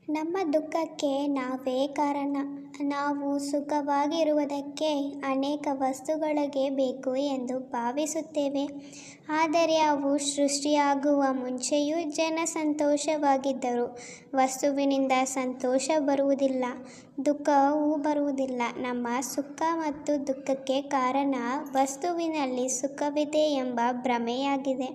ನಮ್ಮ ದುಃಖಕ್ಕೆ ನಾವೇ ಕಾರಣ. ನಾವು ಸುಖವಾಗಿರುವುದಕ್ಕೆ ಅನೇಕ ವಸ್ತುಗಳಿಗೆ ಬೇಕು ಎಂದು ಭಾವಿಸುತ್ತೇವೆ. ಆದರೆ ಅವು ಸೃಷ್ಟಿಯಾಗುವ ಮುಂಚೆಯೂ ಜನ ಸಂತೋಷವಾಗಿದ್ದರು. ವಸ್ತುವಿನಿಂದ ಸಂತೋಷ ಬರುವುದಿಲ್ಲ, ದುಃಖವೂ ಬರುವುದಿಲ್ಲ. ನಮ್ಮ ಸುಖ ಮತ್ತು ದುಃಖಕ್ಕೆ ಕಾರಣ ವಸ್ತುವಿನಲ್ಲಿ ಸುಖವಿದೆ ಎಂಬ ಭ್ರಮೆಯಾಗಿದೆ.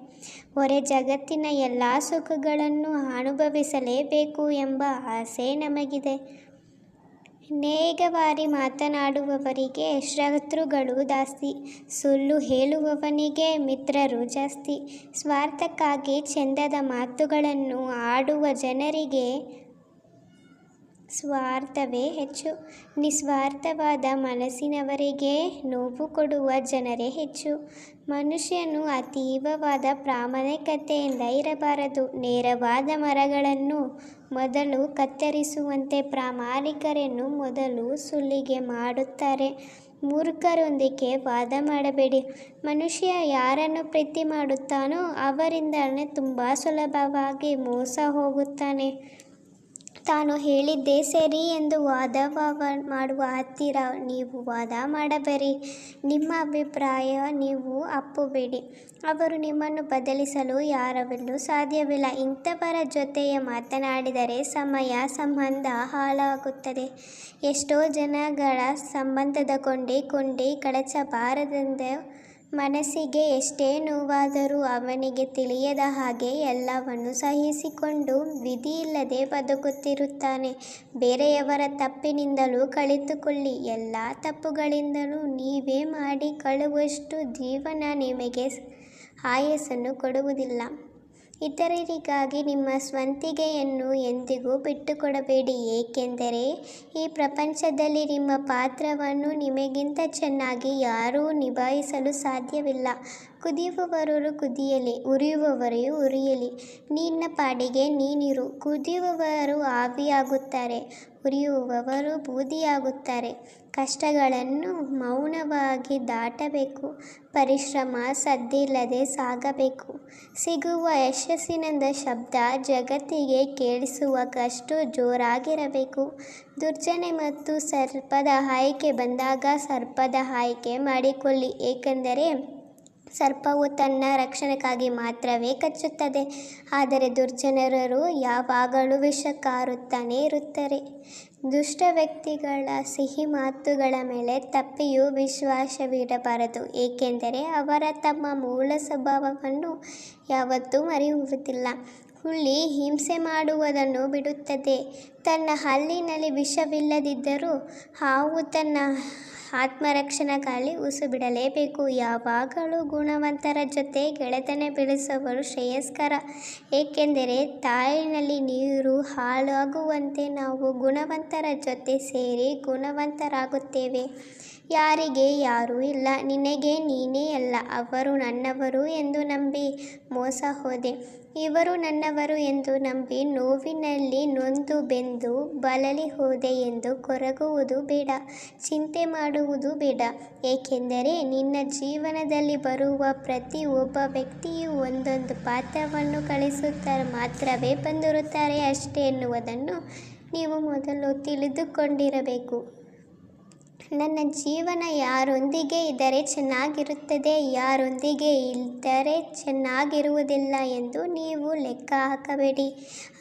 ಹೊರ ಜಗತ್ತಿನ ಎಲ್ಲ ಸುಖಗಳನ್ನು ಅನುಭವಿಸಲೇಬೇಕು ಎಂಬ ಆಸೆ ನಮಗಿದೆ. ನೇಗವಾರಿ ಮಾತನಾಡುವವರಿಗೆ ಶತ್ರುಗಳು ಜಾಸ್ತಿ, ಸುಳ್ಳು ಹೇಳುವವನಿಗೆ ಮಿತ್ರರು ಜಾಸ್ತಿ. ಸ್ವಾರ್ಥಕ್ಕಾಗಿ ಚೆಂದದ ಮಾತುಗಳನ್ನು ಆಡುವ ಜನರಿಗೆ ಸ್ವಾರ್ಥವೇ ಹೆಚ್ಚು. ನಿಸ್ವಾರ್ಥವಾದ ಮನಸ್ಸಿನವರಿಗೆ ನೋವು ಕೊಡುವ ಜನರೇ ಹೆಚ್ಚು. ಮನುಷ್ಯನು ಅತೀವವಾದ ಪ್ರಾಮಾಣಿಕತೆಯಿಂದ ಇರಬಾರದು. ನೇರವಾದ ಮರಗಳನ್ನು ಮೊದಲು ಕತ್ತರಿಸುವಂತೆ ಪ್ರಾಮಾಣಿಕರನ್ನು ಮೊದಲು ಸುಲಿಗೆ ಮಾಡುತ್ತಾರೆ. ಮೂರ್ಖರೊಂದಿಗೆ ವಾದ ಮಾಡಬೇಡಿ. ಮನುಷ್ಯ ಯಾರನ್ನು ಪ್ರೀತಿ ಮಾಡುತ್ತಾನೋ ಅವರಿಂದಲೇ ತುಂಬ ಸುಲಭವಾಗಿ ಮೋಸ ಹೋಗುತ್ತಾನೆ. ತಾನು ಹೇಳಿದ್ದೇ ಸರಿ ಎಂದು ವಾದ ಮಾಡುವ ಹತ್ತಿರ ನೀವು ವಾದ ಮಾಡಬೇಡಿ. ನಿಮ್ಮ ಅಭಿಪ್ರಾಯ ನೀವು ಒಪ್ಪಬೇಡಿ. ಅವರು ನಿಮ್ಮನ್ನು ಬದಲಿಸಲು ಯಾರಿಂದಲೂ ಸಾಧ್ಯವಿಲ್ಲ. ಇಂಥವರ ಜೊತೆಗೆ ಮಾತನಾಡಿದರೆ ಸಮಯ ಸಂಬಂಧ ಹಾಳಾಗುತ್ತದೆ. ಎಷ್ಟೋ ಜನಗಳ ಸಂಬಂಧದ ಕೊಂಡಿ ಕಳಚಬಾರದೆಂದು ಮನಸ್ಸಿಗೆ ಎಷ್ಟೇ ನೋವಾದರೂ ಅವನಿಗೆ ತಿಳಿಯದ ಹಾಗೆ ಎಲ್ಲವನ್ನೂ ಸಹಿಸಿಕೊಂಡು ವಿಧಿಯಿಲ್ಲದೆ ಬದುಕುತ್ತಿರುತ್ತಾನೆ. ಬೇರೆಯವರ ತಪ್ಪಿನಿಂದಲೂ ಕಲಿತುಕೊಳ್ಳಿ. ಎಲ್ಲ ತಪ್ಪುಗಳಿಂದಲೂ ನೀವೇ ಮಾಡಿಕೊಳ್ಳುವಷ್ಟು ಜೀವನ ನಿಮಗೆ ಆಯಸ್ಸನ್ನು ಕೊಡುವುದಿಲ್ಲ. ಇತರರಿಗಾಗಿ ನಿಮ್ಮ ಸ್ವಂತಿಕೆಯನ್ನು ಎಂದಿಗೂ ಬಿಟ್ಟುಕೊಡಬೇಡಿ. ಏಕೆಂದರೆ ಈ ಪ್ರಪಂಚದಲ್ಲಿ ನಿಮ್ಮ ಪಾತ್ರವನ್ನು ನಿಮಗಿಂತ ಚೆನ್ನಾಗಿ ಯಾರೂ ನಿಭಾಯಿಸಲು ಸಾಧ್ಯವಿಲ್ಲ. ಕುದಿಯುವವರು ಕುದಿಯಲಿ, ಉರಿಯುವವರು ಉರಿಯಲಿ. ನಿನ್ನ ಪಾಡಿಗೆ ನೀನಿರು. ಕುದಿಯುವವರು ಆವಿಯಾಗುತ್ತಾರೆ, ಉರಿಯುವವರು ಬೂದಿಯಾಗುತ್ತಾರೆ. ಕಷ್ಟಗಳನ್ನು ಮೌನವಾಗಿ ದಾಟಬೇಕು. ಪರಿಶ್ರಮ ಸದ್ದಿಲ್ಲದೆ ಸಾಗಬೇಕು. ಸಿಗುವ ಯಶಸ್ಸಿನ ಶಬ್ದ ಜಗತ್ತಿಗೆ ಕೇಳಿಸುವಷ್ಟು ಜೋರಾಗಿರಬೇಕು. ದುರ್ಜನ ಮತ್ತು ಸರ್ಪದ ಆಯ್ಕೆ ಬಂದಾಗ ಸರ್ಪದ ಆಯ್ಕೆ ಮಾಡಿಕೊಳ್ಳಿ. ಏಕೆಂದರೆ ಸರ್ಪವು ತನ್ನ ರಕ್ಷಣೆಗಾಗಿ ಮಾತ್ರವೇ ಕಚ್ಚುತ್ತದೆ, ಆದರೆ ದುರ್ಜನರು ಯಾವಾಗಲೂ ವಿಷ ಕಾರುತ್ತಾನೆ ಇರುತ್ತಾರೆ. ದುಷ್ಟ ವ್ಯಕ್ತಿಗಳ ಸಿಹಿ ಮಾತುಗಳ ಮೇಲೆ ತಪ್ಪಿಯೂ ವಿಶ್ವಾಸವಿಡಬಾರದು. ಏಕೆಂದರೆ ಅವರು ತಮ್ಮ ಮೂಲ ಸ್ವಭಾವವನ್ನು ಯಾವತ್ತೂ ಮರೆಯುವುದಿಲ್ಲ. ಹುಲಿ ಹಿಂಸೆ ಮಾಡುವುದನ್ನು ಬಿಡುತ್ತದೆ. ತನ್ನ ಹಲ್ಲಿನಲ್ಲಿ ವಿಷವಿಲ್ಲದಿದ್ದರೂ ಹಾವು ತನ್ನ ಆತ್ಮರಕ್ಷಣೆಗಾಗಿ ಉಸಿರು ಬಿಡಲೇಬೇಕು. ಯಾವಾಗಲೂ ಗುಣವಂತರ ಜೊತೆ ಗೆಳೆತನ ಬೆಳೆಸುವುದು ಶ್ರೇಯಸ್ಕರ. ಏಕೆಂದರೆ ತಾಯಿನಲ್ಲಿ ನೀರು ಹಾಳಾಗುವಂತೆ ನಾವು ಗುಣವಂತರ ಜೊತೆ ಸೇರಿ ಗುಣವಂತರಾಗುತ್ತೇವೆ. ಯಾರಿಗೆ ಯಾರೂ ಇಲ್ಲ, ನಿನಗೆ ನೀನೇ ಎಲ್ಲ. ಅವರು ನನ್ನವರು ಎಂದು ನಂಬಿ ಮೋಸ ಹೋದೆ. ಇವರು ನನ್ನವರು ಎಂದು ನಂಬಿ ನೋವಿನಲ್ಲಿ ನೊಂದು ಬೆಂದು ಬಳಲಿ ಹೋದೆ ಎಂದು ಕೊರಗುವುದು ಬೇಡ, ಚಿಂತೆ ಮಾಡುವುದು ಬೇಡ. ಏಕೆಂದರೆ ನಿನ್ನ ಜೀವನದಲ್ಲಿ ಬರುವ ಪ್ರತಿಯೊಬ್ಬ ವ್ಯಕ್ತಿಯೂ ಒಂದೊಂದು ಪಾತ್ರವನ್ನು ಕಲಿಸುತ್ತಾ ಮಾತ್ರವೇ ಬಂದಿರುತ್ತಾರೆ ಅಷ್ಟೇ ಎನ್ನುವುದನ್ನು ನೀವು ಮೊದಲು ತಿಳಿದುಕೊಂಡಿರಬೇಕು. ನನ್ನ ಜೀವನ ಯಾರೊಂದಿಗೆ ಇದ್ದರೆ ಚೆನ್ನಾಗಿರುತ್ತದೆ, ಯಾರೊಂದಿಗೆ ಇದ್ದರೆ ಚೆನ್ನಾಗಿರುವುದಿಲ್ಲ ಎಂದು ನೀವು ಲೆಕ್ಕ ಹಾಕಬೇಡಿ.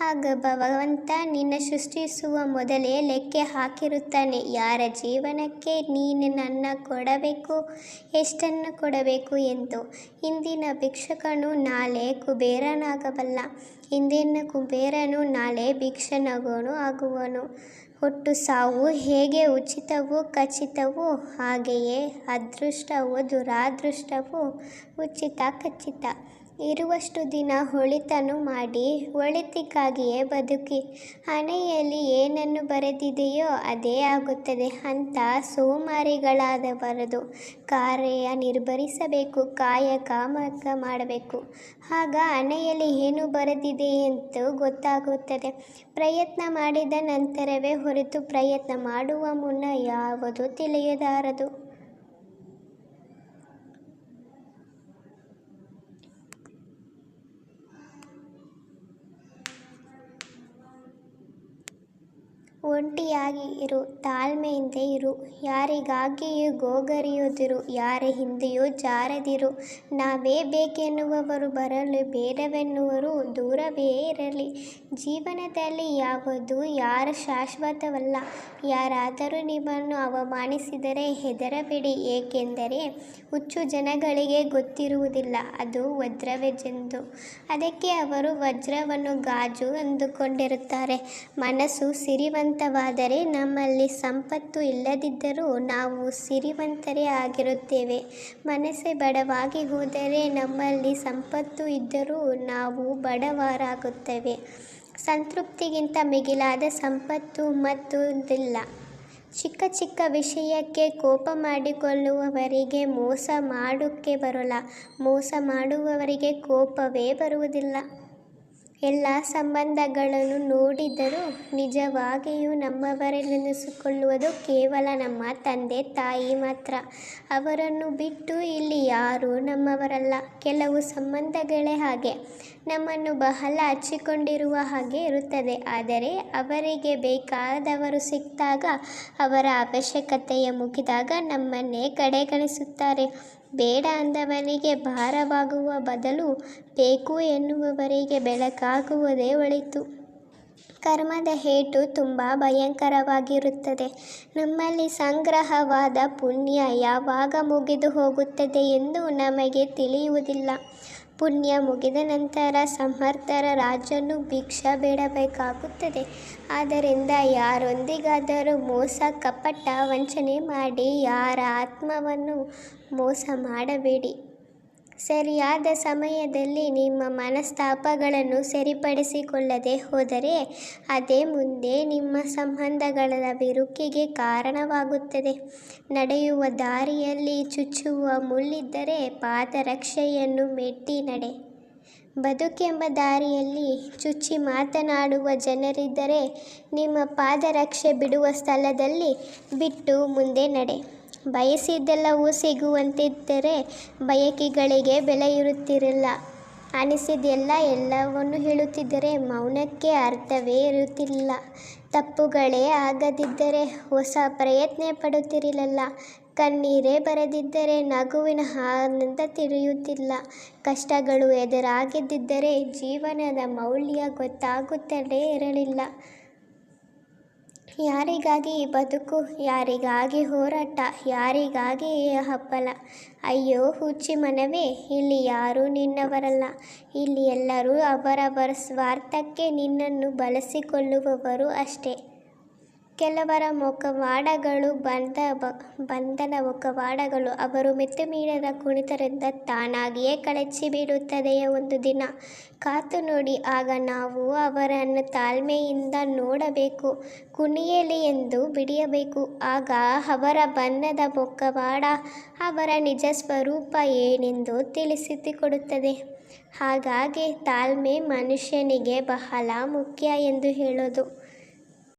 ಆಗ ಭಗವಂತ ನಿನ್ನ ಸೃಷ್ಟಿಸುವ ಮೊದಲೇ ಲೆಕ್ಕ ಹಾಕಿರುತ್ತಾನೆ. ಯಾರ ಜೀವನಕ್ಕೆ ನೀನನ್ನು ಕೊಡಬೇಕು, ಎಷ್ಟನ್ನು ಕೊಡಬೇಕು ಎಂದು. ಇಂದಿನ ಭಿಕ್ಷುಕನು ನಾಳೆ ಕುಬೇರನಾಗಬಲ್ಲ, ಇಂದಿನ ಕುಬೇರನು ನಾಳೆ ಭಿಕ್ಷುಕನೂ ಆಗುವನು. ಹುಟ್ಟು ಸಾವು ಹೇಗೆ ಉಚಿತವೋ ಖಚಿತವೋ ಹಾಗೆಯೇ ಅದೃಷ್ಟವೂ ದುರದೃಷ್ಟವೂ ಉಚಿತ ಖಚಿತ. ಇರುವಷ್ಟು ದಿನ ಒಳಿತನ್ನು ಮಾಡಿ ಒಳಿತಿಗಾಗಿಯೇ ಬದುಕಿ. ಹಣೆಯಲ್ಲಿ ಏನನ್ನು ಬರೆದಿದೆಯೋ ಅದೇ ಆಗುತ್ತದೆ ಅಂತ ಸೋಮಾರಿಗಳಾಗಬಾರದು. ಕಾರ್ಯ ನಿರ್ವಹಿಸಬೇಕು, ಕಾಯಕ ಮಾಡಬೇಕು. ಆಗ ಹಣೆಯಲ್ಲಿ ಏನು ಬರೆದಿದೆ ಎಂದು ಗೊತ್ತಾಗುತ್ತದೆ. ಪ್ರಯತ್ನ ಮಾಡಿದ ನಂತರವೇ ಹೊರತು ಪ್ರಯತ್ನ ಮಾಡುವ ಮುನ್ನ ಯಾವುದೂ ತಿಳಿಯಲಾರದು. ಒಂಟಿಯಾಗಿ ಇರು, ತಾಳ್ಮೆಯಿಂದ ಇರು, ಯಾರಿಗಾಗಿಯೂ ಗೋಗರೆಯದಿರು, ಯಾರ ಹಿಂದೆಯೂ ಜಾರದಿರು. ನಾವೇ ಬೇಕೆನ್ನುವವರು ಬರಲಿ, ಬೇಡವೆನ್ನುವರು ದೂರವೇ ಇರಲಿ. ಜೀವನದಲ್ಲಿ ಯಾವುದೂ ಯಾರೂ ಶಾಶ್ವತವಲ್ಲ. ಯಾರಾದರೂ ನಿಮ್ಮನ್ನು ಅವಮಾನಿಸಿದರೆ ಹೆದರಬೇಡಿ, ಏಕೆಂದರೆ ಹುಚ್ಚು ಜನಗಳಿಗೆ ಗೊತ್ತಿರುವುದಿಲ್ಲ ಅದು ವಜ್ರವೆಂದು. ಅದಕ್ಕೆ ಅವರು ವಜ್ರವನ್ನು ಗಾಜು ಎಂದುಕೊಂಡಿರುತ್ತಾರೆ. ಮನಸ್ಸು ಸಿರಿವಂತವಾದರೆ ನಮ್ಮಲ್ಲಿ ಸಂಪತ್ತು ಇಲ್ಲದಿದ್ದರೂ ನಾವು ಸಿರಿವಂತರೇ ಆಗಿರುತ್ತೇವೆ. ಮನಸ್ಸೇ ಬಡವಾಗಿ ಹೋದರೆ ನಮ್ಮಲ್ಲಿ ಸಂಪತ್ತು ಇದ್ದರೂ ನಾವು ಬಡವರಾಗುತ್ತೇವೆ. ಸಂತೃಪ್ತಿಗಿಂತ ಮಿಗಿಲಾದ ಸಂಪತ್ತು ಮತ್ತೊಂದಿಲ್ಲ. ಚಿಕ್ಕ ಚಿಕ್ಕ ವಿಷಯಕ್ಕೆ ಕೋಪ ಮಾಡಿಕೊಳ್ಳುವವರಿಗೆ ಮೋಸ ಮಾಡೋಕ್ಕೆ ಬರೋಲ್ಲ, ಮೋಸ ಮಾಡುವವರಿಗೆ ಕೋಪವೇ ಬರುವುದಿಲ್ಲ. ಎಲ್ಲ ಸಂಬಂಧಗಳನ್ನು ನೋಡಿದರೂ ನಿಜವಾಗಿಯೂ ನಮ್ಮವರೆನ್ನಿಸಿಕೊಳ್ಳುವುದು ಕೇವಲ ನಮ್ಮ ತಂದೆ ತಾಯಿ ಮಾತ್ರ. ಅವರನ್ನು ಬಿಟ್ಟು ಇಲ್ಲಿ ಯಾರೂ ನಮ್ಮವರಲ್ಲ. ಕೆಲವು ಸಂಬಂಧಗಳೇ ಹಾಗೆ, ನಮ್ಮನ್ನು ಬಹಳ ಹಚ್ಚಿಕೊಂಡಿರುವ ಹಾಗೆ ಇರುತ್ತದೆ. ಆದರೆ ಅವರಿಗೆ ಬೇಕಾದವರು ಸಿಕ್ಕಾಗ, ಅವರ ಅವಶ್ಯಕತೆಯ ಮುಗಿದಾಗ ನಮ್ಮನ್ನೇ ಕಡೆಗಣಿಸುತ್ತಾರೆ. ಬೇಡ ಅಂದವನಿಗೆ ಭಾರವಾಗುವ ಬದಲು ಬೇಕು ಎನ್ನುವವರಿಗೆ ಬೆಳಕಾಗುವುದೇ ಒಳಿತು. ಕರ್ಮದ ಏಟು ತುಂಬ ಭಯಂಕರವಾಗಿರುತ್ತದೆ. ನಮ್ಮಲ್ಲಿ ಸಂಗ್ರಹವಾದ ಪುಣ್ಯ ಯಾವಾಗ ಮುಗಿದು ಹೋಗುತ್ತದೆ ಎಂದು ನಮಗೆ ತಿಳಿಯುವುದಿಲ್ಲ. ಪುಣ್ಯ ಮುಗಿದ ನಂತರ ಸಮರ್ಥರ ರಾಜನು ಭಿಕ್ಷೆ ಬೇಡಬೇಕಾಗುತ್ತದೆ. ಆದ್ದರಿಂದ ಯಾರೊಂದಿಗಾದರೂ ಮೋಸ, ಕಪಟ, ವಂಚನೆ ಮಾಡಿ ಯಾರ ಆತ್ಮವನ್ನು ಮೋಸ ಮಾಡಬೇಡಿ. ಸರಿಯಾದ ಸಮಯದಲ್ಲಿ ನಿಮ್ಮ ಮನಸ್ತಾಪಗಳನ್ನು ಸರಿಪಡಿಸಿಕೊಳ್ಳದೆ ಹೋದರೆ ಅದೇ ಮುಂದೆ ನಿಮ್ಮ ಸಂಬಂಧಗಳ ಬಿರುಕಿಗೆ ಕಾರಣವಾಗುತ್ತದೆ. ನಡೆಯುವ ದಾರಿಯಲ್ಲಿ ಚುಚ್ಚುವ ಮುಳ್ಳಿದ್ದರೆ ಪಾದರಕ್ಷೆಯನ್ನು ಮೆಟ್ಟಿ ನಡೆ. ಬದುಕೆಂಬ ದಾರಿಯಲ್ಲಿ ಚುಚ್ಚಿ ಮಾತನಾಡುವ ಜನರಿದ್ದರೆ ನಿಮ್ಮ ಪಾದರಕ್ಷೆ ಬಿಡುವ ಸ್ಥಳದಲ್ಲಿ ಬಿಟ್ಟು ಮುಂದೆ ನಡೆ. ಬಯಸಿದ್ದೆಲ್ಲವೂ ಸಿಗುವಂತಿದ್ದರೆ ಬಯಕೆಗಳಿಗೆ ಬೆಲೆ ಇರುತ್ತಿರಲಿಲ್ಲ. ಅನಿಸಿದ್ದೆಲ್ಲ ಎಲ್ಲವನ್ನೂ ಹೇಳುತ್ತಿದ್ದರೆ ಮೌನಕ್ಕೆ ಅರ್ಥವೇ ಇರುತ್ತಿರಲಿಲ್ಲ. ತಪ್ಪುಗಳೇ ಆಗದಿದ್ದರೆ ಹೊಸ ಪ್ರಯತ್ನ ಪಡುತ್ತಿರಲಿಲ್ಲ. ಕಣ್ಣೀರೇ ಬರದಿದ್ದರೆ ನಗುವಿನ ಆನಂದ ತಿಳಿಯುತ್ತಿಲ್ಲ. ಕಷ್ಟಗಳು ಎದುರಾಗದಿದ್ದರೆ ಜೀವನದ ಮೌಲ್ಯ ಗೊತ್ತಾಗುತ್ತಲೇ ಇರಲಿಲ್ಲ. ಯಾರಿಗಾಗಿ ಬದುಕು, ಯಾರಿಗಾಗಿ ಹೋರಾಟ, ಯಾರಿಗಾಗಿ ಹಬ್ಬಲ? ಅಯ್ಯೋ ಹುಚ್ಚಿ ಮನವೇ, ಇಲ್ಲಿ ಯಾರೂ ನಿನ್ನವರಲ್ಲ. ಇಲ್ಲಿ ಎಲ್ಲರೂ ಅವರವರ ಸ್ವಾರ್ಥಕ್ಕೆ ನಿನ್ನನ್ನು ಬಳಸಿಕೊಳ್ಳುವವರು ಅಷ್ಟೇ. ಕೆಲವರ ಮುಖವಾಡಗಳು ಬಂಧನ ಮುಖವಾಡಗಳು. ಅವರು ಮೆತ್ತುಮೀನದ ಕುಣಿತದಿಂದ ತಾನಾಗಿಯೇ ಕಳಚಿ ಬಿಡುತ್ತದೆ. ಒಂದು ದಿನ ಕಾತು ನೋಡಿ, ಆಗ ನಾವು ಅವರನ್ನು ತಾಳ್ಮೆಯಿಂದ ನೋಡಬೇಕು. ಕುಣಿಯಲಿ ಎಂದು ಬಿಡಬೇಕು. ಆಗ ಅವರ ಬಣ್ಣದ ಮುಖವಾಡ ಅವರ ನಿಜ ಸ್ವರೂಪ ಏನೆಂದು ತಿಳಿಸಿಕೊಡುತ್ತದೆ. ಹಾಗಾಗಿ ತಾಳ್ಮೆ ಮನುಷ್ಯನಿಗೆ ಬಹಳ ಮುಖ್ಯ ಎಂದು ಹೇಳೋದು.